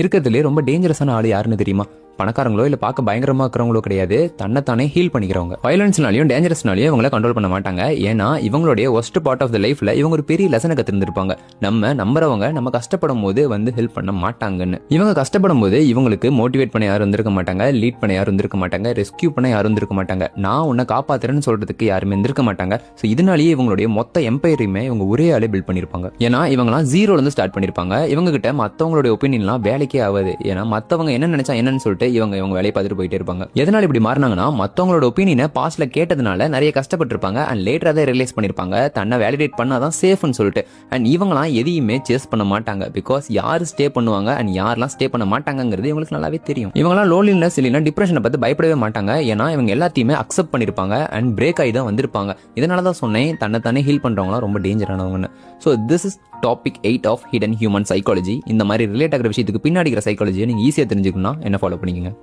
இருக்கிறதுலே ரொம்ப டேஞ்சரஸான ஆள் யாருன்னு தெரியுமா? பணக்காரங்களோ இல்ல பார்க்க பயங்கரமா இருக்கிறவங்களோ கிடையாது, தன்னைத்தானே ஹீல் பண்ணிக்கிறவங்க. வயலன்ஸ்னாலையும் டேஞ்சரஸ்னாலையும் இவங்களை கண்ட்ரோல் பண்ண மாட்டாங்க. ஏன்னா இவங்களுடைய ஒஸ்ட் பார்ட் ஆஃப் த லைஃப்ல இவங்க ஒரு பெரிய லெசனை கத்திருந்திருப்பாங்க. நம்ம நம்புறவங்க நம்ம கஷ்டப்படும் போது வந்து ஹெல்ப் பண்ண மாட்டாங்கன்னு. இவங்க கஷ்டப்படும் போது இவங்களுக்கு மோட்டிவேட் பண்ண யாரும் இருந்திருக்க மாட்டாங்க, லீட் பண்ண யாரும் இருந்திருக்க மாட்டாங்க, ரெஸ்கியூ பண்ண யாரும் இருந்திருக்க மாட்டாங்க, நான் உன்னை காப்பாத்துறேன்னு சொல்றதுக்கு யாருமே இருந்திருக்க மாட்டாங்க. ஸோ இதனாலேயே இவங்களுடைய மொத்த எம்பையரையுமே இவங்க ஒரே ஆளே பில்ட் பண்ணிருப்பாங்க. ஏன்னா இவங்கலாம் ஜீரோல இருந்து ஸ்டார்ட் பண்ணிருப்பாங்க. இவங்க கிட்ட மத்தவங்களுடைய ஒப்பீனியன்லாம் வேலைக்கே ஆகாது. ஏன்னா மத்தவங்க என்ன நினைச்சா என்னன்னு சொல்லிட்டு இவங்க வேலையை பார்த்துட்டு போயிட்டே இருப்பாங்க. எதனால இப்படி மாறினாங்கன்னா, மத்தவங்களோட ஒப்பீனியனை பாஸ்ட்ல கேட்டதுனால நிறைய கஷ்டப்பட்டிருப்பாங்க. அண்ட் லேட்டரா தான் ரியலைஸ் பண்ணிருப்பாங்க தன்னை வேலிடேட் பண்ணாதான் சேஃப்னு சொல்லிட்டு. அண்ட் இவங்கலாம் எதையுமே சேஸ் பண்ண மாட்டாங்க. பிகாஸ் யாரு ஸ்டே பண்ணுவாங்க அண்ட் யாரெல்லாம் ஸ்டே பண்ண மாட்டாங்கிறது இவங்களுக்கு நல்லாவே தெரியும். இவங்கலாம் லோன்லினஸ் இல்லைன்னா டிப்ரெஷனை பார்த்து பயப்படவே மாட்டாங்க. ஏன்னா இவங்க எல்லாத்தையுமே அக்செப்ட் பண்ணிருப்பாங்க அண்ட் பிரேக் ஆகி தான் வந்திருப்பாங்க. இதனால தான் சொன்னேன் தன்னை தானே ஹீல் பண்றவங்களாம் ரொம்ப டேஞ்சரானவங்கன்னு. So this is topic 8 of hidden human psychology. இந்த மாதிரி ரிலேட் ஆகிற விஷயத்துக்கு பின்னாடி இருக்கிற சைக்காலஜியை நீங்க ஈஸியா தெரிஞ்சுக்கணும்னா என்ன ஃபாலோ பண்ணிக்கங்க.